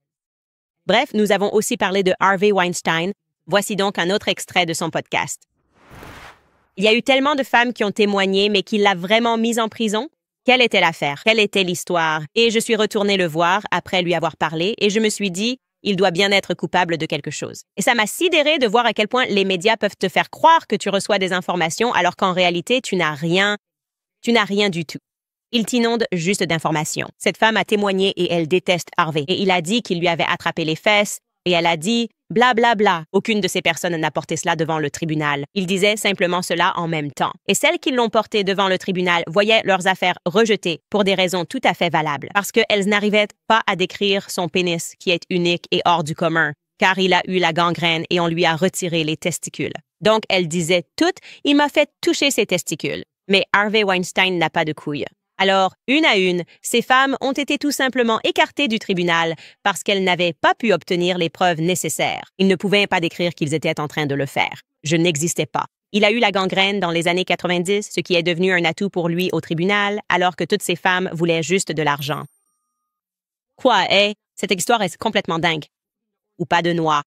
Bref, nous avons aussi parlé de Harvey Weinstein. Voici donc un autre extrait de son podcast. Il y a eu tellement de femmes qui ont témoigné, mais qui l'a vraiment mise en prison. Quelle était l'affaire? Quelle était l'histoire? Et je suis retournée le voir après lui avoir parlé et je me suis dit, il doit bien être coupable de quelque chose. Et ça m'a sidéré de voir à quel point les médias peuvent te faire croire que tu reçois des informations alors qu'en réalité, tu n'as rien du tout. Ils t'inondent juste d'informations. Cette femme a témoigné et elle déteste Harvey. Et il a dit qu'il lui avait attrapé les fesses et elle a dit bla bla bla. Aucune de ces personnes n'a porté cela devant le tribunal. Ils disaient simplement cela en même temps. Et celles qui l'ont porté devant le tribunal voyaient leurs affaires rejetées pour des raisons tout à fait valables. Parce qu'elles n'arrivaient pas à décrire son pénis qui est unique et hors du commun, car il a eu la gangrène et on lui a retiré les testicules. Donc elles disaient toutes, il m'a fait toucher ses testicules. Mais Harvey Weinstein n'a pas de couilles. Alors, une à une, ces femmes ont été tout simplement écartées du tribunal parce qu'elles n'avaient pas pu obtenir les preuves nécessaires. Ils ne pouvaient pas décrire qu'ils étaient en train de le faire. Je n'existais pas. Il a eu la gangrène dans les années 90, ce qui est devenu un atout pour lui au tribunal, alors que toutes ces femmes voulaient juste de l'argent. Quoi, cette histoire est complètement dingue. Ou pas de noix.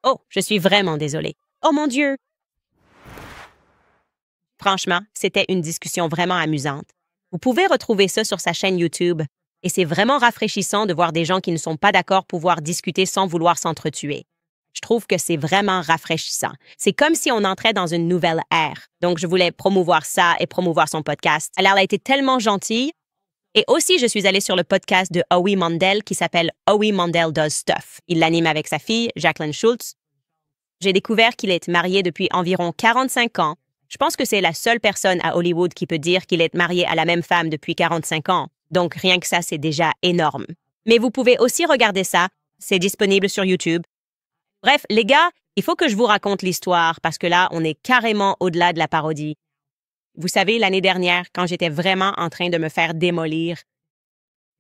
Oh, je suis vraiment désolée. Oh mon Dieu! Franchement, c'était une discussion vraiment amusante. Vous pouvez retrouver ça sur sa chaîne YouTube. Et c'est vraiment rafraîchissant de voir des gens qui ne sont pas d'accord pouvoir discuter sans vouloir s'entretuer. Je trouve que c'est vraiment rafraîchissant. C'est comme si on entrait dans une nouvelle ère. Donc, je voulais promouvoir ça et promouvoir son podcast. Alors, elle a été tellement gentille. Et aussi, je suis allée sur le podcast de Howie Mandel qui s'appelle Howie Mandel Does Stuff. Il l'anime avec sa fille, Jacqueline Schultz. J'ai découvert qu'il est marié depuis environ 45 ans. Je pense que c'est la seule personne à Hollywood qui peut dire qu'il est marié à la même femme depuis 45 ans. Donc, rien que ça, c'est déjà énorme. Mais vous pouvez aussi regarder ça. C'est disponible sur YouTube. Bref, les gars, il faut que je vous raconte l'histoire parce que là, on est carrément au-delà de la parodie. Vous savez, l'année dernière, quand j'étais vraiment en train de me faire démolir,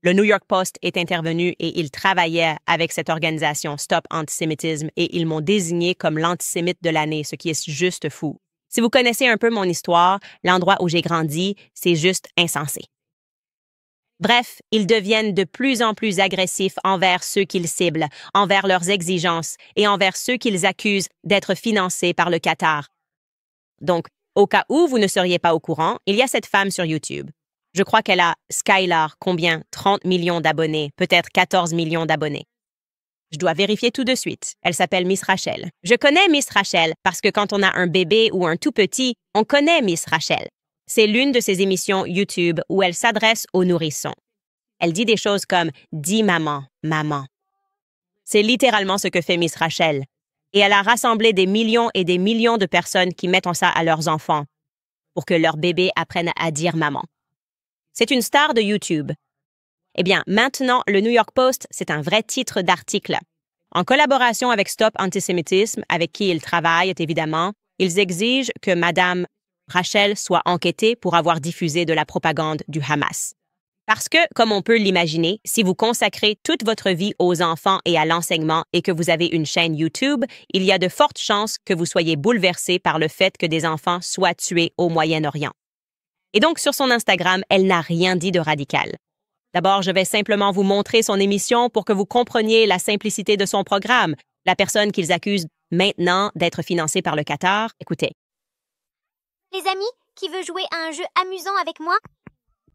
le New York Post est intervenu et il travaillait avec cette organisation Stop Antisémitisme et ils m'ont désigné comme l'antisémite de l'année, ce qui est juste fou. Si vous connaissez un peu mon histoire, l'endroit où j'ai grandi, c'est juste insensé. Bref, ils deviennent de plus en plus agressifs envers ceux qu'ils ciblent, envers leurs exigences et envers ceux qu'ils accusent d'être financés par le Qatar. Donc, au cas où vous ne seriez pas au courant, il y a cette femme sur YouTube. Je crois qu'elle a, Skylar, combien? 30 millions d'abonnés, peut-être 14 millions d'abonnés. Je dois vérifier tout de suite. Elle s'appelle Miss Rachel. Je connais Miss Rachel parce que quand on a un bébé ou un tout petit, on connaît Miss Rachel. C'est l'une de ses émissions YouTube où elle s'adresse aux nourrissons. Elle dit des choses comme « Dis maman, maman ». C'est littéralement ce que fait Miss Rachel. Et elle a rassemblé des millions et des millions de personnes qui mettent ça à leurs enfants pour que leurs bébés apprennent à dire maman. C'est une star de YouTube. Eh bien, maintenant, le New York Post, c'est un vrai titre d'article. En collaboration avec Stop Antisémitisme, avec qui ils travaillent évidemment, ils exigent que Madame Rachel soit enquêtée pour avoir diffusé de la propagande du Hamas. Parce que, comme on peut l'imaginer, si vous consacrez toute votre vie aux enfants et à l'enseignement et que vous avez une chaîne YouTube, il y a de fortes chances que vous soyez bouleversé par le fait que des enfants soient tués au Moyen-Orient. Et donc, sur son Instagram, elle n'a rien dit de radical. D'abord, je vais simplement vous montrer son émission pour que vous compreniez la simplicité de son programme. La personne qu'ils accusent maintenant d'être financée par le Qatar. Écoutez. Les amis, qui veut jouer à un jeu amusant avec moi?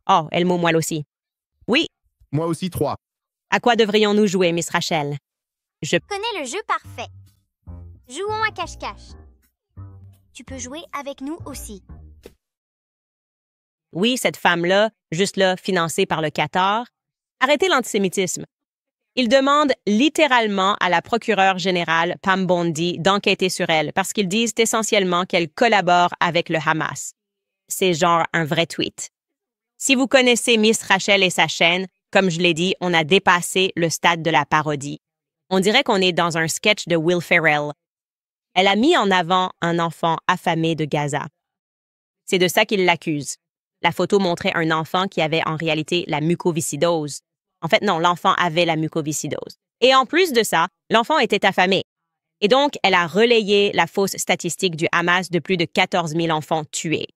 Oh, Elmo, moi aussi. Oui. Moi aussi 3. À quoi devrions-nous jouer, Miss Rachel? Je connais le jeu parfait. Jouons à cache-cache. Tu peux jouer avec nous aussi. Oui, cette femme-là, juste là, financée par le Qatar. Arrêtez l'antisémitisme. Il demande littéralement à la procureure générale Pam Bondi d'enquêter sur elle parce qu'ils disent essentiellement qu'elle collabore avec le Hamas. C'est genre un vrai tweet. Si vous connaissez Miss Rachel et sa chaîne, comme je l'ai dit, on a dépassé le stade de la parodie. On dirait qu'on est dans un sketch de Will Ferrell. Elle a mis en avant un enfant affamé de Gaza. C'est de ça qu'il l'accuse. La photo montrait un enfant qui avait en réalité la mucoviscidose. En fait, non, l'enfant avait la mucoviscidose. Et en plus de ça, l'enfant était affamé. Et donc, elle a relayé la fausse statistique du Hamas de plus de 14 000 enfants tués.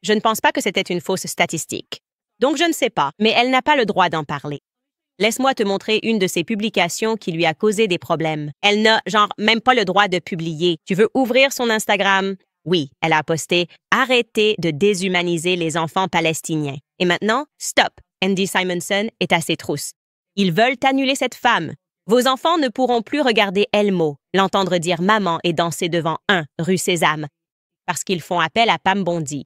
Je ne pense pas que c'était une fausse statistique. Donc, je ne sais pas, mais elle n'a pas le droit d'en parler. Laisse-moi te montrer une de ses publications qui lui a causé des problèmes. Elle n'a, même pas le droit de publier. Tu veux ouvrir son Instagram? Oui, elle a posté « Arrêtez de déshumaniser les enfants palestiniens ». Et maintenant, stop! Andy Simonson est à ses trousses. Ils veulent annuler cette femme. Vos enfants ne pourront plus regarder Elmo, l'entendre dire « maman » et danser devant 1 rue Sésame, parce qu'ils font appel à Pam Bondi.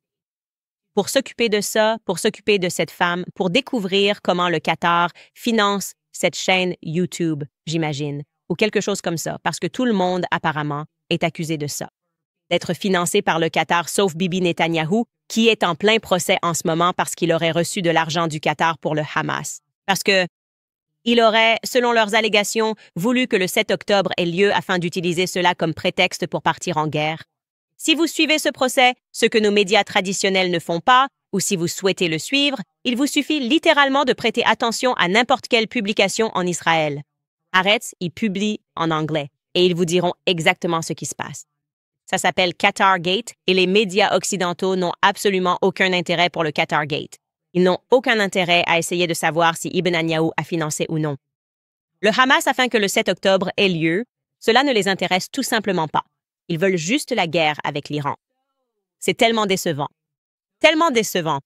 Pour s'occuper de ça, pour s'occuper de cette femme, pour découvrir comment le Qatar finance cette chaîne YouTube, j'imagine, ou quelque chose comme ça, parce que tout le monde, apparemment, est accusé de ça. D'être financé par le Qatar, sauf Bibi Netanyahou, qui est en plein procès en ce moment parce qu'il aurait reçu de l'argent du Qatar pour le Hamas. Parce que il aurait, selon leurs allégations, voulu que le 7 octobre ait lieu afin d'utiliser cela comme prétexte pour partir en guerre. Si vous suivez ce procès, ce que nos médias traditionnels ne font pas, ou si vous souhaitez le suivre, il vous suffit littéralement de prêter attention à n'importe quelle publication en Israël. Haaretz y publie en anglais, et ils vous diront exactement ce qui se passe. Ça s'appelle Qatargate et les médias occidentaux n'ont absolument aucun intérêt pour le Qatargate. Ils n'ont aucun intérêt à essayer de savoir si Ibn Netanyahou a financé ou non. Le Hamas, afin que le 7 octobre ait lieu, cela ne les intéresse tout simplement pas. Ils veulent juste la guerre avec l'Iran. C'est tellement décevant. Tellement décevant.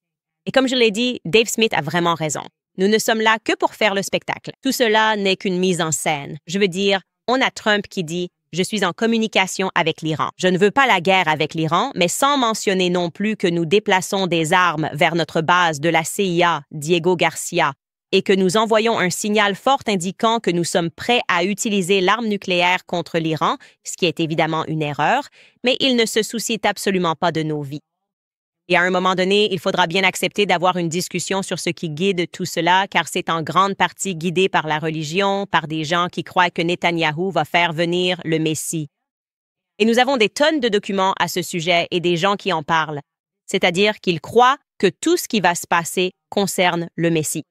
Et comme je l'ai dit, Dave Smith a vraiment raison. Nous ne sommes là que pour faire le spectacle. Tout cela n'est qu'une mise en scène. Je veux dire, on a Trump qui dit « Je suis en communication avec l'Iran. Je ne veux pas la guerre avec l'Iran, mais sans mentionner non plus que nous déplaçons des armes vers notre base de la CIA, Diego Garcia, et que nous envoyons un signal fort indiquant que nous sommes prêts à utiliser l'arme nucléaire contre l'Iran, ce qui est évidemment une erreur, mais il ne se soucie absolument pas de nos vies. Et à un moment donné, il faudra bien accepter d'avoir une discussion sur ce qui guide tout cela, car c'est en grande partie guidé par la religion, par des gens qui croient que Netanyahou va faire venir le Messie. Et nous avons des tonnes de documents à ce sujet et des gens qui en parlent, c'est-à-dire qu'ils croient que tout ce qui va se passer concerne le Messie.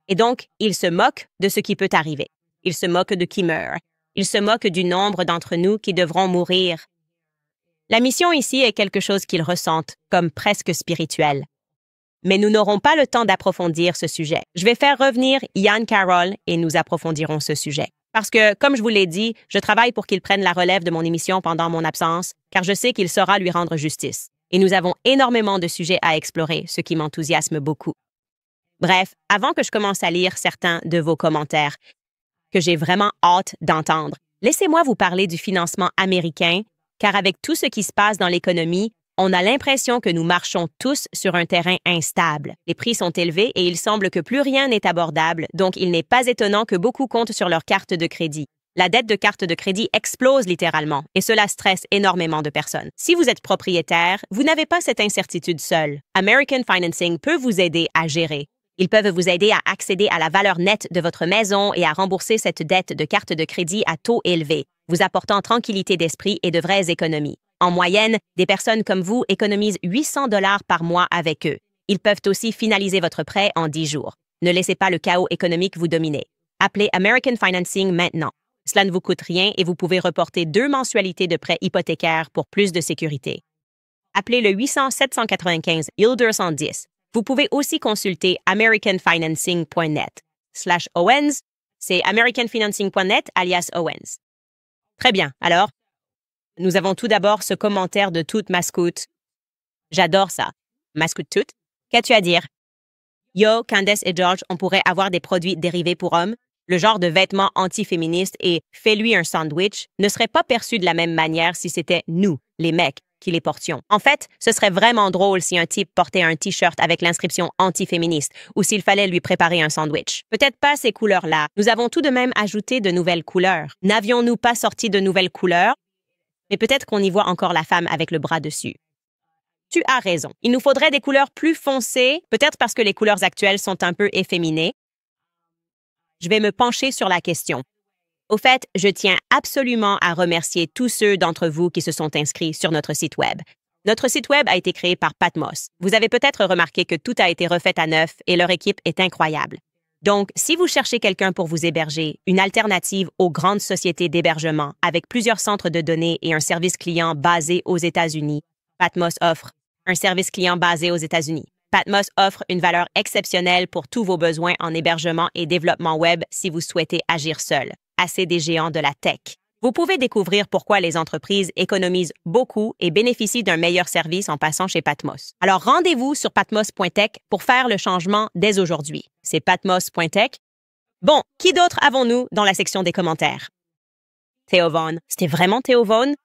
Et donc, ils se moquent de ce qui peut arriver. Ils se moquent de qui meurt. Ils se moquent du nombre d'entre nous qui devront mourir. La mission ici est quelque chose qu'ils ressentent comme presque spirituel. Mais nous n'aurons pas le temps d'approfondir ce sujet. Je vais faire revenir Ian Carroll et nous approfondirons ce sujet. Parce que, comme je vous l'ai dit, je travaille pour qu'il prenne la relève de mon émission pendant mon absence, car je sais qu'il saura lui rendre justice. Et nous avons énormément de sujets à explorer, ce qui m'enthousiasme beaucoup. Bref, avant que je commence à lire certains de vos commentaires, que j'ai vraiment hâte d'entendre, laissez-moi vous parler du financement américain, car avec tout ce qui se passe dans l'économie, on a l'impression que nous marchons tous sur un terrain instable. Les prix sont élevés et il semble que plus rien n'est abordable, donc il n'est pas étonnant que beaucoup comptent sur leur carte de crédit. La dette de carte de crédit explose littéralement et cela stresse énormément de personnes. Si vous êtes propriétaire, vous n'avez pas cette incertitude seule. American Financing peut vous aider à gérer. Ils peuvent vous aider à accéder à la valeur nette de votre maison et à rembourser cette dette de carte de crédit à taux élevé, vous apportant tranquillité d'esprit et de vraies économies. En moyenne, des personnes comme vous économisent 800 $ par mois avec eux. Ils peuvent aussi finaliser votre prêt en 10 jours. Ne laissez pas le chaos économique vous dominer. Appelez American Financing maintenant. Cela ne vous coûte rien et vous pouvez reporter 2 mensualités de prêt hypothécaire pour plus de sécurité. Appelez le 800-795-1210. Vous pouvez aussi consulter americanfinancing.net/Owens. C'est americanfinancing.net alias Owens. Très bien. Alors, nous avons tout d'abord ce commentaire de toute Mascoute. J'adore ça. Mascoute toute. Qu'as-tu à dire? Yo, Candace et George, on pourrait avoir des produits dérivés pour hommes. Le genre de vêtements anti-féministes et « fais-lui un sandwich » ne serait pas perçu de la même manière si c'était nous, les mecs, qui les portions. En fait, ce serait vraiment drôle si un type portait un T-shirt avec l'inscription anti-féministe ou s'il fallait lui préparer un sandwich. Peut-être pas ces couleurs-là. Nous avons tout de même ajouté de nouvelles couleurs. N'avions-nous pas sorti de nouvelles couleurs? Mais peut-être qu'on y voit encore la femme avec le bras dessus. Tu as raison. Il nous faudrait des couleurs plus foncées, peut-être parce que les couleurs actuelles sont un peu efféminées. Je vais me pencher sur la question. Au fait, je tiens absolument à remercier tous ceux d'entre vous qui se sont inscrits sur notre site Web. Notre site Web a été créé par Patmos. Vous avez peut-être remarqué que tout a été refait à neuf et leur équipe est incroyable. Donc, si vous cherchez quelqu'un pour vous héberger, une alternative aux grandes sociétés d'hébergement avec plusieurs centres de données et un service client basé aux États-Unis, Patmos offre un service client basé aux États-Unis. Patmos offre une valeur exceptionnelle pour tous vos besoins en hébergement et développement web si vous souhaitez agir seul. Assez des géants de la tech. Vous pouvez découvrir pourquoi les entreprises économisent beaucoup et bénéficient d'un meilleur service en passant chez Patmos. Alors rendez-vous sur patmos.tech pour faire le changement dès aujourd'hui. C'est patmos.tech. Bon, qui d'autre avons-nous dans la section des commentaires? Theo Vaughn. C'était vraiment Theo Vaughn?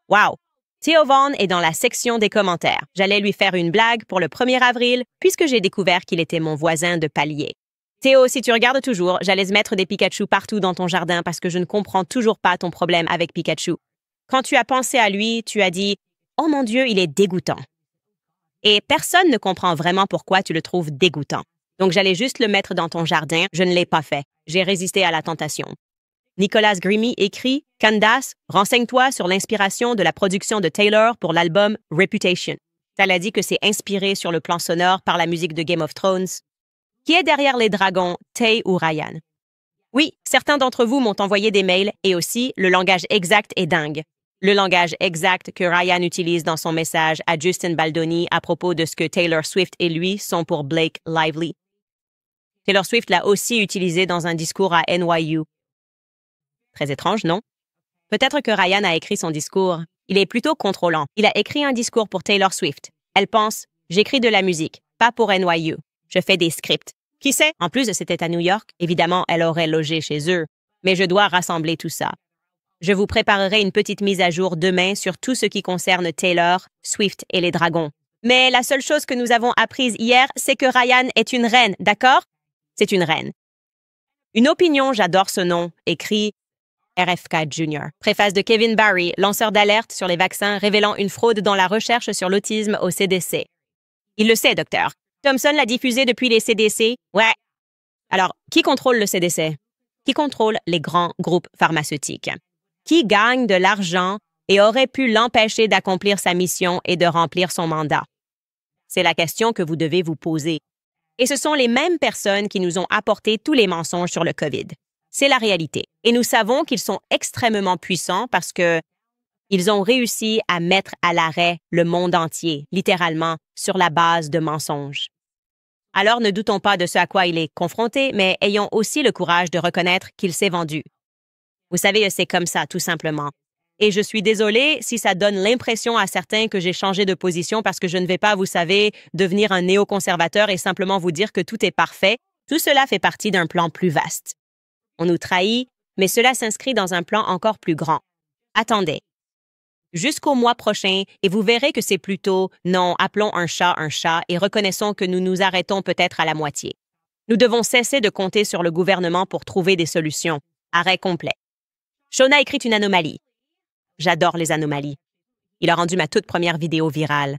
Wow! Theo Vaughn est dans la section des commentaires. J'allais lui faire une blague pour le 1er avril puisque j'ai découvert qu'il était mon voisin de palier. Théo, si tu regardes toujours, j'allais mettre des Pikachu partout dans ton jardin parce que je ne comprends toujours pas ton problème avec Pikachu. Quand tu as pensé à lui, tu as dit « Oh mon Dieu, il est dégoûtant ». Et personne ne comprend vraiment pourquoi tu le trouves dégoûtant. Donc j'allais juste le mettre dans ton jardin, je ne l'ai pas fait. J'ai résisté à la tentation. Nicolas Grimmy écrit « Candace, renseigne-toi sur l'inspiration de la production de Taylor pour l'album Reputation. Elle a dit que c'est inspiré sur le plan sonore par la musique de Game of Thrones. Qui est derrière les dragons, Tay ou Ryan? Oui, certains d'entre vous m'ont envoyé des mails et aussi le langage exact est dingue. Le langage exact que Ryan utilise dans son message à Justin Baldoni à propos de ce que Taylor Swift et lui sont pour Blake Lively. Taylor Swift l'a aussi utilisé dans un discours à NYU. Très étrange, non? Peut-être que Ryan a écrit son discours. Il est plutôt contrôlant. Il a écrit un discours pour Taylor Swift. Elle pense « J'écris de la musique, pas pour NYU. Je fais des scripts. » Qui sait? En plus de c'était à New York, évidemment, elle aurait logé chez eux. Mais je dois rassembler tout ça. Je vous préparerai une petite mise à jour demain sur tout ce qui concerne Taylor, Swift et les dragons. Mais la seule chose que nous avons apprise hier, c'est que Ryan est une reine, d'accord? C'est une reine. Une opinion, j'adore ce nom, écrit RFK Jr. Préface de Kevin Barry, lanceur d'alerte sur les vaccins révélant une fraude dans la recherche sur l'autisme au CDC. Il le sait, docteur. Thomson l'a diffusé depuis les CDC. Ouais. Alors, qui contrôle le CDC? Qui contrôle les grands groupes pharmaceutiques? Qui gagne de l'argent et aurait pu l'empêcher d'accomplir sa mission et de remplir son mandat? C'est la question que vous devez vous poser. Et ce sont les mêmes personnes qui nous ont apporté tous les mensonges sur le COVID. C'est la réalité. Et nous savons qu'ils sont extrêmement puissants parce que ils ont réussi à mettre à l'arrêt le monde entier, littéralement, sur la base de mensonges. Alors ne doutons pas de ce à quoi il est confronté, mais ayons aussi le courage de reconnaître qu'il s'est vendu. Vous savez, c'est comme ça, tout simplement. Et je suis désolée si ça donne l'impression à certains que j'ai changé de position parce que je ne vais pas, vous savez, devenir un néoconservateur et simplement vous dire que tout est parfait. Tout cela fait partie d'un plan plus vaste. On nous trahit, mais cela s'inscrit dans un plan encore plus grand. Attendez. Jusqu'au mois prochain, et vous verrez que c'est plutôt « non, appelons un chat et reconnaissons que nous nous arrêtons peut-être à la moitié. » Nous devons cesser de compter sur le gouvernement pour trouver des solutions. Arrêt complet. Shona écrit une anomalie. J'adore les anomalies. Il a rendu ma toute première vidéo virale.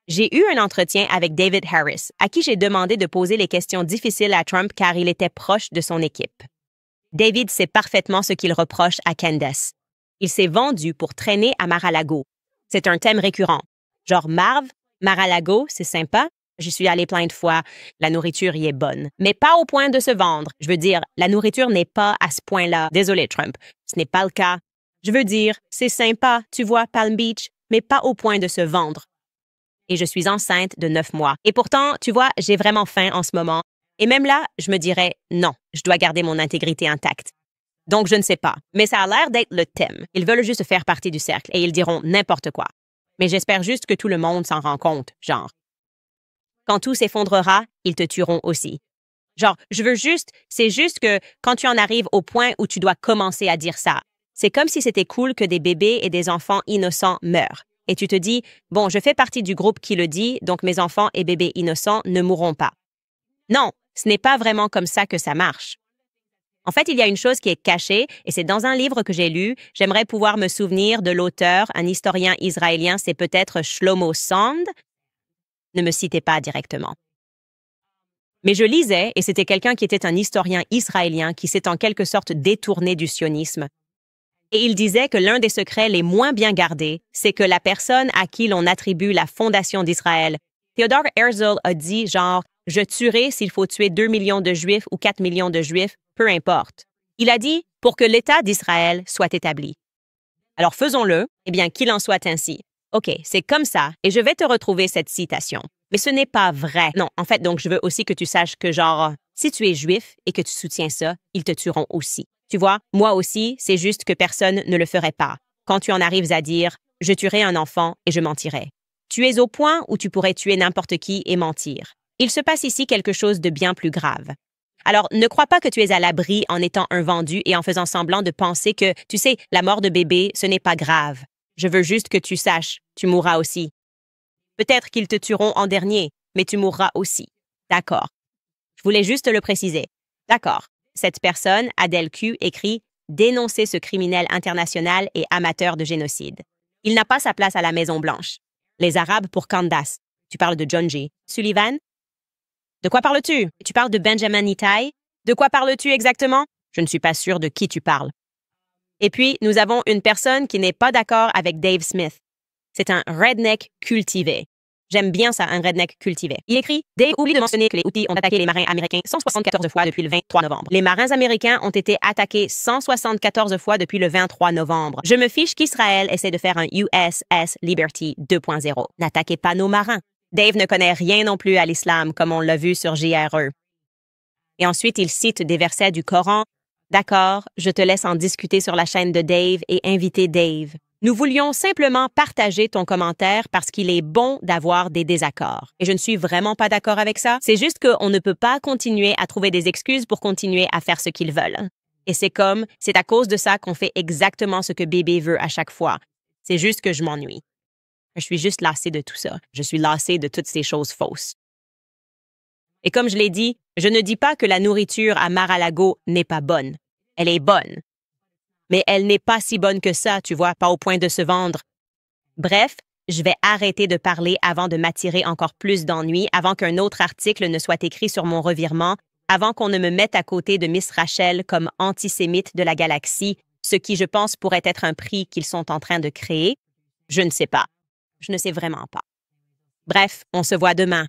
J'ai eu un entretien avec David Harris, à qui j'ai demandé de poser les questions difficiles à Trump car il était proche de son équipe. David sait parfaitement ce qu'il reproche à Candace. Il s'est vendu pour traîner à Mar-a-Lago. C'est un thème récurrent. Genre Marv, Mar-a-Lago, c'est sympa. J'y suis allée plein de fois. La nourriture y est bonne. Mais pas au point de se vendre. Je veux dire, la nourriture n'est pas à ce point-là. Désolé, Trump. Ce n'est pas le cas. Je veux dire, c'est sympa, tu vois, Palm Beach, mais pas au point de se vendre. Et je suis enceinte de 9 mois. Et pourtant, tu vois, j'ai vraiment faim en ce moment. Et même là, je me dirais, non, je dois garder mon intégrité intacte. Donc, je ne sais pas. Mais ça a l'air d'être le thème. Ils veulent juste faire partie du cercle et ils diront n'importe quoi. Mais j'espère juste que tout le monde s'en rend compte, genre. Quand tout s'effondrera, ils te tueront aussi. Genre, c'est juste que quand tu en arrives au point où tu dois commencer à dire ça, c'est comme si c'était cool que des bébés et des enfants innocents meurent. Et tu te dis, bon, je fais partie du groupe qui le dit, donc mes enfants et bébés innocents ne mourront pas. Non, ce n'est pas vraiment comme ça que ça marche. En fait, il y a une chose qui est cachée, et c'est dans un livre que j'ai lu. J'aimerais pouvoir me souvenir de l'auteur, un historien israélien, c'est peut-être Shlomo Sand. Ne me citez pas directement. Mais je lisais, et c'était quelqu'un qui était un historien israélien qui s'est en quelque sorte détourné du sionisme. Et il disait que l'un des secrets les moins bien gardés, c'est que la personne à qui l'on attribue la fondation d'Israël, Theodor Herzl a dit genre « Je tuerai s'il faut tuer 2 millions de Juifs ou 4 millions de Juifs, peu importe. » Il a dit « Pour que l'État d'Israël soit établi. » Alors faisons-le, eh bien qu'il en soit ainsi. OK, c'est comme ça, et je vais te retrouver cette citation. Mais ce n'est pas vrai. Non, en fait, donc je veux aussi que tu saches que genre, si tu es juif et que tu soutiens ça, ils te tueront aussi. Tu vois, moi aussi, c'est juste que personne ne le ferait pas. Quand tu en arrives à dire « Je tuerai un enfant et je mentirai ». Tu es au point où tu pourrais tuer n'importe qui et mentir. Il se passe ici quelque chose de bien plus grave. Alors, ne crois pas que tu es à l'abri en étant un vendu et en faisant semblant de penser que, tu sais, la mort de bébé, ce n'est pas grave. Je veux juste que tu saches, tu mourras aussi. Peut-être qu'ils te tueront en dernier, mais tu mourras aussi. D'accord. Je voulais juste le préciser. D'accord. Cette personne, Adel Q, écrit « Dénoncer ce criminel international et amateur de génocide. Il n'a pas sa place à la Maison-Blanche. Les Arabes pour Candace. » Tu parles de John J. Sullivan? De quoi parles-tu? Tu parles de Benjamin Netai? De quoi parles-tu exactement? Je ne suis pas sûre de qui tu parles. Et puis, nous avons une personne qui n'est pas d'accord avec Dave Smith. C'est un redneck cultivé. J'aime bien ça, un redneck cultivé. Il écrit « Dave oublie de mentionner que les Houthis ont attaqué les marins américains 174 fois depuis le 23 novembre. Les marins américains ont été attaqués 174 fois depuis le 23 novembre. Je me fiche qu'Israël essaie de faire un USS Liberty 2.0. N'attaquez pas nos marins. Dave ne connaît rien non plus à l'islam, comme on l'a vu sur JRE. » Et ensuite, il cite des versets du Coran. D'accord, je te laisse en discuter sur la chaîne de Dave et inviter Dave. Nous voulions simplement partager ton commentaire parce qu'il est bon d'avoir des désaccords. Et je ne suis vraiment pas d'accord avec ça. C'est juste qu'on ne peut pas continuer à trouver des excuses pour continuer à faire ce qu'ils veulent. Et c'est à cause de ça qu'on fait exactement ce que bébé veut à chaque fois. C'est juste que je m'ennuie. Je suis juste lassée de tout ça. Je suis lassée de toutes ces choses fausses. Et comme je l'ai dit, je ne dis pas que la nourriture à Mar-a-Lago n'est pas bonne. Elle est bonne. Mais elle n'est pas si bonne que ça, tu vois, pas au point de se vendre. Bref, je vais arrêter de parler avant de m'attirer encore plus d'ennuis, avant qu'un autre article ne soit écrit sur mon revirement, avant qu'on ne me mette à côté de Miss Rachel comme antisémite de la galaxie, ce qui, je pense, pourrait être un prix qu'ils sont en train de créer. Je ne sais pas. Je ne sais vraiment pas. Bref, on se voit demain.